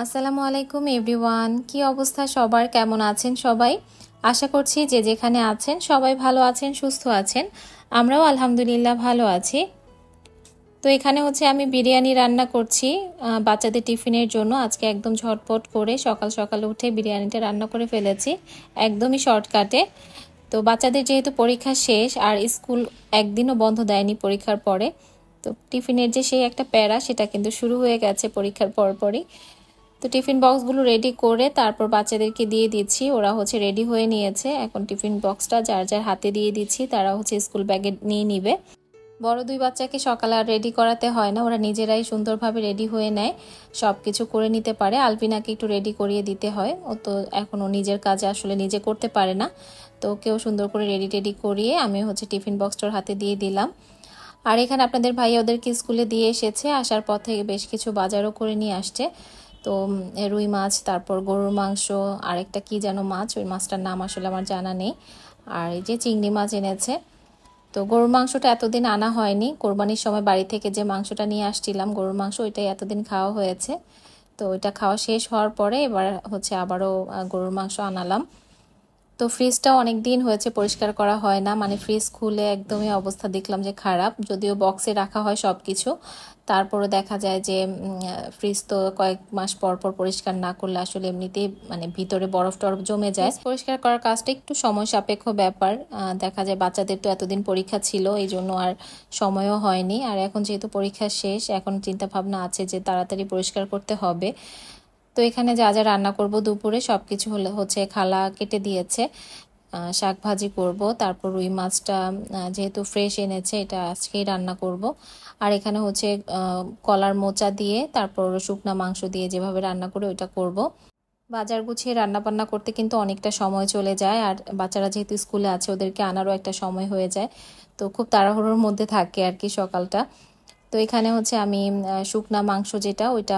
আসসালামু আলাইকুম এভরিওয়ান, কি অবস্থা সবার, কেমন আছেন সবাই? আশা করছি যে যেখানে আছেন সবাই ভালো আছেন, সুস্থ আছেন। আমরাও আলহামদুলিল্লাহ ভালো আছি। তো এখানে আমি বিরিয়ানি রান্না করছি বাচ্চাদের টিফিনের জন্য। আজকে একদম ঝটপট করে সকাল সকাল উঠে বিরিয়ানিটা রান্না করে ফেলেছি, একদমই শর্টকাটে। তো বাচ্চাদের যেহেতু পরীক্ষা শেষ আর স্কুল একদিনও বন্ধ দেয়নি পরীক্ষার পরে, তো টিফিনের যে সেই একটা প্যারা সেটা কিন্তু শুরু হয়ে গেছে পরীক্ষার পরপরই। তো টিফিন বক্সগুলো রেডি করে তারপর বাচ্চাদেরকে দিয়ে দিচ্ছি। ওরা রেডি হয়ে নিয়েছে। এখন টিফিন বক্সটা যার যার হাতে দিয়ে দিচ্ছি, তারা স্কুল ব্যাগে নিয়ে নিবে। বড় দুই বাচ্চাকে সকালে আর রেডি করাতে হয় না, ওরা নিজেরাই সুন্দরভাবে রেডি হয়ে নেয়, সব কিছু করে নিতে পারে। আলপিনাকে একটু রেডি করিয়ে দিতে হয়, ও তো এখনও নিজের কাজে আসলে নিজে করতে পারে না। তো ওকেও সুন্দর করে রেডি করিয়ে আমি টিফিন বক্সটার হাতে দিয়ে দিলাম। আর এখানে আপনাদের ভাই ওদেরকে স্কুলে দিয়ে এসেছে, আসার পথে বেশ কিছু বাজারও করে নিয়ে আসছে। তো রুই মাছ, তারপর গরুর মাংস, আরেকটা কি যেন মাছ, ওই মাছটার নাম আসলে আমার জানা নেই। আর এই যে চিংড়ি মাছ এনেছে। তো গরুর মাংসটা এতদিন আনা হয়নি, কোরবানির সময় বাড়ি থেকে যে মাংসটা নিয়ে আসছিলাম গরুর মাংস, ওইটাই এতদিন খাওয়া হয়েছে। তো ওইটা খাওয়া শেষ হওয়ার পরে এবার আবারও গরুর মাংস আনালাম। তো ফ্রিজটাও অনেক দিন হয়েছে পরিষ্কার করা হয় না, ফ্রিজ খুলে একদমই অবস্থা দেখলাম যে খারাপ। যদিও বক্সে রাখা হয় সব কিছু, তারপরে দেখা যায় যে ফ্রিজ তো কয়েক মাস পর পর পরিষ্কার না করলে আসলে এমনিতেই ভিতরে বরফ টরফ জমে যায়। পরিষ্কার করার কাজটা একটু সময় সাপেক্ষ ব্যাপার। দেখা যায় বাচ্চাদের তো এতদিন পরীক্ষা ছিল, এই জন্য আর সময়ও হয়নি। আর এখন যেহেতু পরীক্ষা শেষ, এখন চিন্তা ভাবনা আছে যে তাড়াতাড়ি পরিষ্কার করতে হবে। তো এখানে যা যা রান্না করব দুপুরে সবকিছু খালা কেটে দিয়েছে। শাক ভাজি করব, তারপর রুই মাছটা যেহেতু ফ্রেশ এনেছে, এটা আজকেই রান্না করব। আর এখানে কলার মোচা দিয়ে তারপর শুকনা মাংস দিয়ে যেভাবে রান্না করে ওইটা করব। বাজার গুছিয়ে রান্না বান্না করতে কিন্তু অনেকটা সময় চলে যায়, আর বাচ্চারা যেহেতু স্কুলে আছে ওদেরকে আনারও একটা সময় হয়ে যায়। তো খুব তাড়াহুড়োর মধ্যে থাকে আর কি সকালটা। তো এখানে আমি শুকনা মাংস যেটা, ওইটা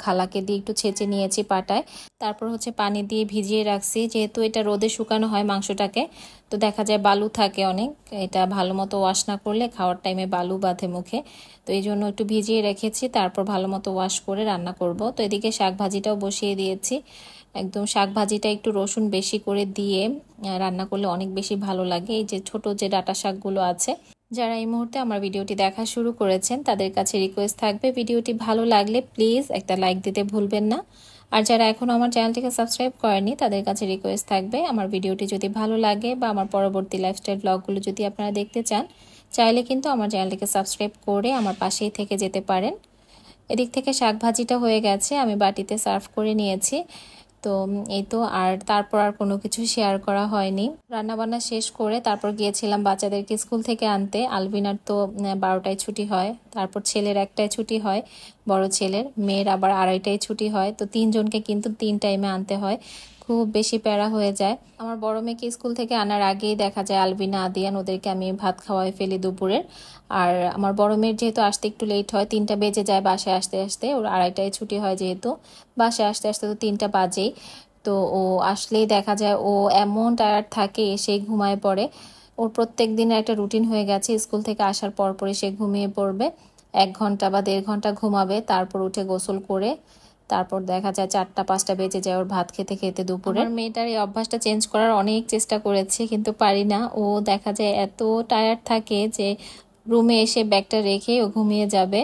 খালাকে দিয়ে একটু ছেঁচে নিয়েছি পাটায়। তারপর পানি দিয়ে ভিজিয়ে রাখছি, যেহেতু এটা রোদে শুকানো হয় মাংসটাকে। তো দেখা যায় বালু থাকে অনেক, এটা ভালো মতো ওয়াশ না করলে খাওয়ার টাইমে বালু বাঁধে মুখে। তো এই জন্য একটু ভিজিয়ে রেখেছি, তারপর ভালো মতো ওয়াশ করে রান্না করব। তো এদিকে শাক ভাজিটাও বসিয়ে দিয়েছি। একদম শাক ভাজিটা একটু রসুন বেশি করে দিয়ে রান্না করলে অনেক বেশি ভালো লাগে। এই যে ছোট যে ডাঁটা শাকগুলো আছে, যারা এই মুহূর্তে আমার ভিডিওটি দেখা শুরু করেছেন তাদের কাছে রিকোয়েস্ট থাকবে, ভিডিওটি ভালো লাগলে প্লিজ একটা লাইক দিতে ভুলবেন না। আর যারা এখনও আমার চ্যানেলটিকে সাবস্ক্রাইব করেনি তাদের কাছে রিকোয়েস্ট থাকবে, আমার ভিডিওটি যদি ভালো লাগে বা আমার পরবর্তী লাইফস্টাইল ব্লগগুলো যদি আপনারা দেখতে চান, চাইলে কিন্তু আমার চ্যানেলটিকে সাবস্ক্রাইব করে আমার পাশেই থেকে যেতে পারেন। এদিক থেকে শাক ভাজিটা হয়ে গেছে, আমি বাটিতে সার্ভ করে নিয়েছি। তো এই তো, আর তারপর আর কোনো কিছু শেয়ার করা হয়নি। রান্নাবান্না শেষ করে তারপর গিয়েছিলাম বাচ্চাদেরকে স্কুল থেকে আনতে। আলবিনার তো 12টায় ছুটি হয়, তারপর ছেলের 1টায় ছুটি হয়, বড় ছেলের, মেয়ের আবার 2:30টায় ছুটি হয়। তো 3জনকে কিন্তু 3 টাইমে আনতে হয়, খুব বেশি প্যারা হয়ে যায়। আমার বড় মেয়েকে স্কুল থেকে আনার আগেই দেখা যায় আলবিনা আদিয়ান ওদেরকে আমি ভাত খাওয়াই ফেলি দুপুরের। আর আমার বড় মেয়ের যেহেতু আসতে একটু লেট হয়, 3টা বেজে যায় বাসায় আসতে আসতে, ওর 2:30টায় ছুটি হয়, যেহেতু বাসায় আসতে আসতে তো 3টা বাজেই। তো ও আসলেই দেখা যায় ও এমন টায়ার্ড থাকে, এসেই ঘুমায় পড়ে। ওর প্রত্যেক দিনের একটা রুটিন হয়ে গেছে, স্কুল থেকে আসার পর পরে সে ঘুমিয়ে পড়বে, 1 ঘন্টা বা 1.5 ঘন্টা ঘুমাবে, তারপর উঠে গোসল করে তারপর দেখা যায় 4টা 5টা বেজে যায় ওর ভাত খেতে খেতে দুপুরে। আমার মেয়েটার এই অভ্যাসটা চেঞ্জ করার অনেক চেষ্টা করেছি, কিন্তু পারি না। ও দেখা যায় এত টায়ার্ড থাকে যে রুমে এসে ব্যাগটা রেখে ও ঘুমিয়ে যাবে।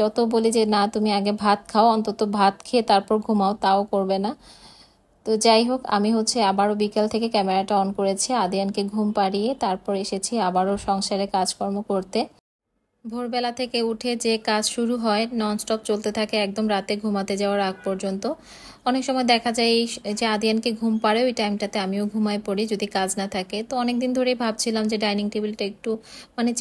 যত বলি যে না তুমি আগে ভাত খাও, অন্তত ভাত খেয়ে তারপর ঘুমাও, তাও করবে না। তো যাই হোক, আমি আবারও বিকাল থেকে ক্যামেরাটা অন করেছি, আদিয়ানকে ঘুম পাড়িয়ে তারপর এসেছি আবারও সংসারে কাজকর্ম করতে। ভোরবেলা থেকে উঠে যে কাজ শুরু হয় ননস্টপ চলতে থাকে একদম রাতে ঘুমাতে যাওয়ার আগ পর্যন্ত। অনেক সময় দেখা যায় এই যে আদিয়ানকে ঘুম পাড়ে ওই টাইমটাতে আমিও ঘুমায় পড়ি যদি কাজ না থাকে। তো অনেকদিন ধরেই ভাবছিলাম যে ডাইনিং টেবিলটা একটু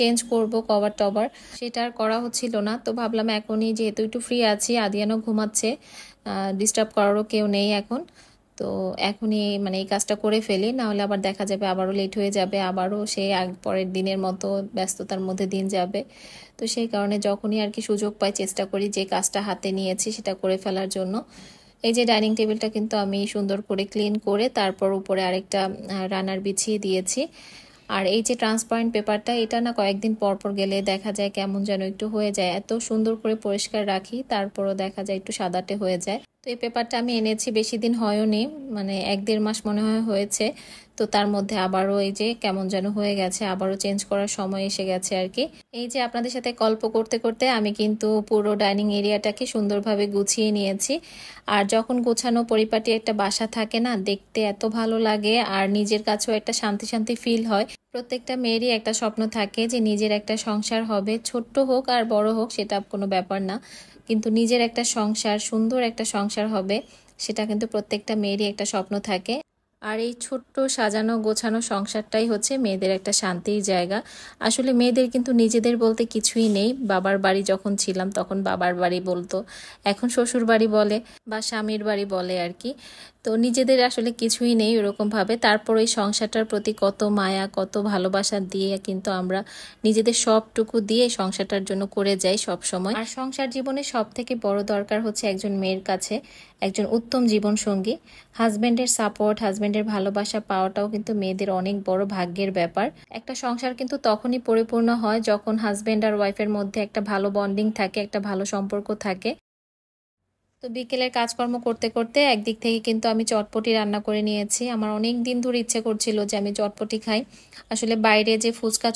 চেঞ্জ করব, কভার টভার, সেটা আর করা হচ্ছিল না। তো ভাবলাম এখনই যেহেতু একটু ফ্রি আছি, আদিয়ানও ঘুমাচ্ছে, ডিস্টার্ব করারও কেউ নেই এখন, তো এখনই এই কাজটা করে ফেলি, না হলে আবার দেখা যাবে আবারও লেট হয়ে যাবে, আবারও সেই পরের দিনের মতো ব্যস্ততার মধ্যে দিন যাবে। তো সেই কারণে যখনই আর কি সুযোগ পাই চেষ্টা করি যে কাজটা হাতে নিয়েছি সেটা করে ফেলার জন্য। এই যে ডাইনিং টেবিলটা কিন্তু আমি সুন্দর করে ক্লিন করে তারপর উপরে আরেকটা রানার বিছিয়ে দিয়েছি। আর এই যে ট্রান্সপারেন্ট পেপারটা, এটা না কয়েকদিন পর পর গেলে দেখা যায় কেমন যেন একটু হয়ে যায়, এত সুন্দর করে পরিষ্কার রাখি তারপরও দেখা যায় একটু সাদাটে হয়ে যায়। তো এই পেপারটা আমি এনেছি, বেশি দিন হয়নি, মানে 1-1.5 মাস মনে হয় হয়েছে। তো তার মধ্যে আবারও এই যে কেমন যেন হয়ে গেছে, আবারও চেঞ্জ করার সময় এসে গেছে আর কি। এই যে আপনাদের সাথে গল্প করতে করতে আমি কিন্তু পুরো ডাইনিং এরিয়াটাকে সুন্দরভাবে গুছিয়ে নিয়েছি। আর যখন গোছানো পরিপাটি একটা বাসা থাকে না, দেখতে এত ভালো লাগে আর নিজের কাছেও একটা শান্তি শান্তি ফিল হয়। প্রত্যেকটা মেয়েরই একটা স্বপ্ন থাকে যে নিজের একটা সংসার হবে, ছোট্ট হোক আর বড় হোক সেটা কোনো ব্যাপার না, কিন্তু নিজের একটা সংসার, সুন্দর একটা সংসার হবে, সেটা কিন্তু প্রত্যেকটা মেয়েরই একটা স্বপ্ন থাকে। আর এই ছোট্ট সাজানো গোছানো সংসারটাই হচ্ছে মেয়েদের একটা শান্তির জায়গা। আসলে মেয়েদের কিন্তু নিজেদের বলতে কিছুই নেই। বাবার বাড়ি যখন ছিলাম তখন বাবার বাড়ি বলতো, এখন শ্বশুর বাড়ি বলে বা স্বামীর বাড়ি বলে আর কি। তো নিজেদের আসলে কিছুই নেই ওরকমভাবে। তারপর ওই সংসারটার প্রতি কত মায়া, কত ভালোবাসা দিয়ে কিন্তু আমরা নিজেদের সবটুকু দিয়ে সংসারটার জন্য করে যাই সব সময়। আর সংসার জীবনে সব থেকে বড় দরকার হচ্ছে একজন মেয়ের কাছে একজন উত্তম জীবন সঙ্গী। হাজবেন্ডের সাপোর্ট, হাজবেন্ডের ভালোবাসা পাওয়াটাও কিন্তু মেয়েদের অনেক বড় ভাগ্যের ব্যাপার। একটা সংসার কিন্তু তখনই পরিপূর্ণ হয় যখন হাজবেন্ড আর ওয়াইফের মধ্যে একটা ভালো বন্ডিং থাকে, একটা ভালো সম্পর্ক থাকে। তো বিকেলের কাজকর্ম করতে করতে একদিক থেকে কিন্তু আমি চটপটি রান্না করে নিয়েছি। আমার অনেক দিন ধরে ইচ্ছে করছিল যে আমি চটপটি খাই। আসলে বাইরে যে ফুচকা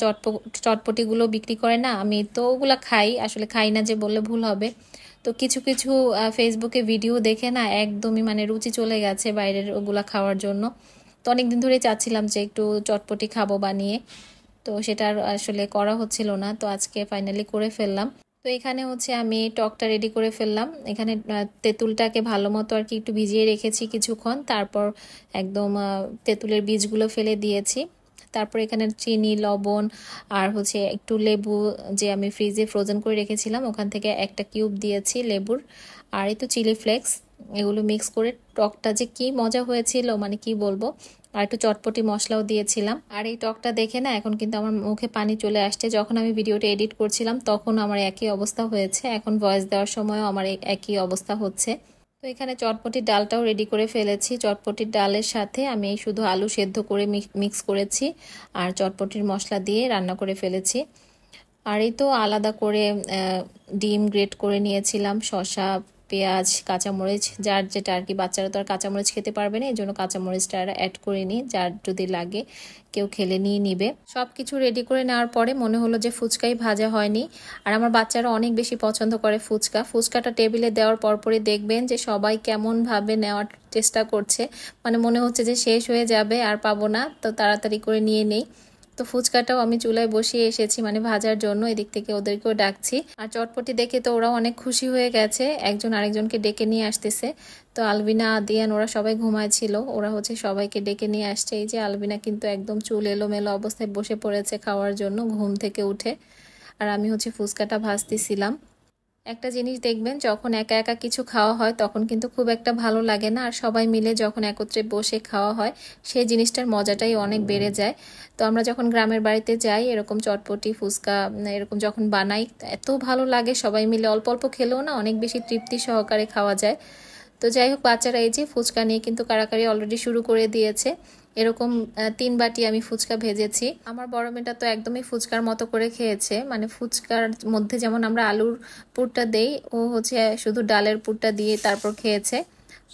চটপটিগুলো বিক্রি করে না, আমি তো ওগুলো খাই, আসলে খাই না যে বললে ভুল হবে। তো কিছু কিছু ফেসবুকে ভিডিও দেখে না একদমই মানে রুচি চলে গেছে বাইরের ওগুলা খাওয়ার জন্য। তো অনেকদিন ধরেই চাচ্ছিলাম যে একটু চটপটি খাবো বানিয়ে, তো সেটা আর আসলে করা হচ্ছিল না। তো আজকে ফাইনালি করে ফেললাম। তো এখানে হচ্ছে আমি টকটা রেডি করে ফেললাম। এখানে তেঁতুলটাকে ভালো মতো আর কি একটু ভিজিয়ে রেখেছি কিছুক্ষণ, তারপর একদম তেঁতুলের বীজগুলো ফেলে দিয়েছি। তারপর এখানে চিনি, লবণ আর হচ্ছে একটু লেবু, যে আমি ফ্রিজে ফ্রোজেন করে রেখেছিলাম ওখান থেকে একটা কিউব দিয়েছি লেবুর, আর এই তো চিলি ফ্লেক্স, এগুলো মিক্স করে টকটা যে কি মজা হয়েছিল মানে কি বলবো। আর একটু চটপটি মশলাও দিয়েছিলাম। আর এই টকটা দেখে না এখন কিন্তু আমার মুখে পানি চলে আসছে। যখন আমি ভিডিওটা এডিট করছিলাম তখন আমার একই অবস্থা হয়েছে, এখন ভয়েস দেওয়ার সময়ও আমার একই অবস্থা হচ্ছে। তো এখানে চটপটির ডালটাও রেডি করে ফেলেছি। চটপটির ডালের সাথে আমি শুধু আলু সেদ্ধ করে মিক্স করেছি আর চটপটির মশলা দিয়ে রান্না করে ফেলেছি। আর এই তো আলাদা করে ডিম গ্রেট করে নিয়েছিলাম, শসা, পেঁয়াজ, কাঁচামরিচ, যার যেটা আর কি, বাচ্চারা তো আর কাঁচামরিচ খেতে পারবে না, এই জন্য কাঁচামরিচটা অ্যাড করে নিই, যার যদি লাগে কেউ খেলে নিয়ে নিবে। সব কিছু রেডি করে নেওয়ার পরে মনে হলো যে ফুচকাই ভাজা হয়নি। আর আমার বাচ্চারা অনেক বেশি পছন্দ করে ফুচকাটা টেবিলে দেওয়ার পরপরই দেখবেন যে সবাই কেমনভাবে নেওয়ার চেষ্টা করছে, মানে মনে হচ্ছে যে শেষ হয়ে যাবে আর পাবো না, তো তাড়াতাড়ি করে নিয়ে নেই। তো ফুচকাটাও আমি চুলায় বসিয়ে এসেছি মানে ভাজার জন্য, এদিক থেকে ওদেরকেও ডাকছি। আর চটপটি দেখে তো ওরাও অনেক খুশি হয়ে গেছে, একজন আরেকজনকে ডেকে নিয়ে আসতেছে। তো আলবিনা, আদিয়ান ওরা সবাই ঘুমাচ্ছিল, ওরা হচ্ছে সবাইকে ডেকে নিয়ে আসছে। এই যে আলবিনা কিন্তু একদম চুল এলোমেলো অবস্থায় বসে পড়েছে খাওয়ার জন্য ঘুম থেকে উঠে। আর আমি হচ্ছে ফুচকাটা ভাজতেছিলাম। একটা জিনিস দেখবেন, যখন একা একা কিছু খাওয়া হয় তখন কিন্তু খুব একটা ভালো লাগে না, আর সবাই মিলে যখন একত্রে বসে খাওয়া হয় সেই জিনিসটার মজাটাই অনেক বেড়ে যায়। তো আমরা যখন গ্রামের বাড়িতে যাই এরকম চটপটি ফুচকা এরকম যখন বানাই এত ভালো লাগে, সবাই মিলে অল্প অল্প খেলেও না অনেক বেশি তৃপ্তি সহকারে খাওয়া যায়। তো যাই হোক, বাচ্চারা এই যে ফুচকা নিয়ে কিন্তু কারাকারি অলরেডি শুরু করে দিয়েছে। এরকম 3 বাটি আমি ফুচকা ভেজেছি। আমার বড় মেয়েটা তো একদমই ফুচকার মতো করে খেয়েছে, মানে ফুচকার মধ্যে যেমন আমরা আলুর পুরটা দেই, ও হচ্ছে শুধু ডালের পুরটা দিয়ে তারপর খেয়েছে।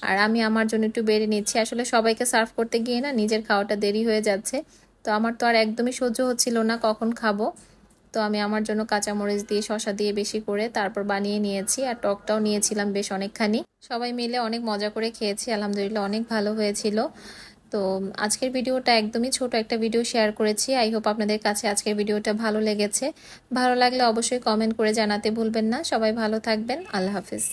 আর আমি আমার জন্য একটু বেড়ে নিচ্ছি, আসলে সবাইকে সার্ভ করতে গিয়ে না নিজের খাওয়াটা দেরি হয়ে যাচ্ছে। তো আমার তো আর একদমই সহ্য হচ্ছিল না কখন খাবো। তো আমি আমার জন্য কাঁচামরিচ দিয়ে, শসা দিয়ে বেশি করে তারপর বানিয়ে নিয়েছি। আর টকটাও নিয়েছিলাম বেশ অনেকখানি। সবাই মিলে অনেক মজা করে খেয়েছি, আলহামদুলিল্লাহ অনেক ভালো হয়েছিল। তো আজকের ভিডিওটা একদমই ছোট একটা ভিডিও শেয়ার করেছি। আই হোপ আপনাদের কাছে আজকের ভিডিওটা ভালো লেগেছে। ভালো লাগলে অবশ্যই কমেন্ট করে জানাতে ভুলবেন না। সবাই ভালো থাকবেন। আল্লাহ হাফিজ।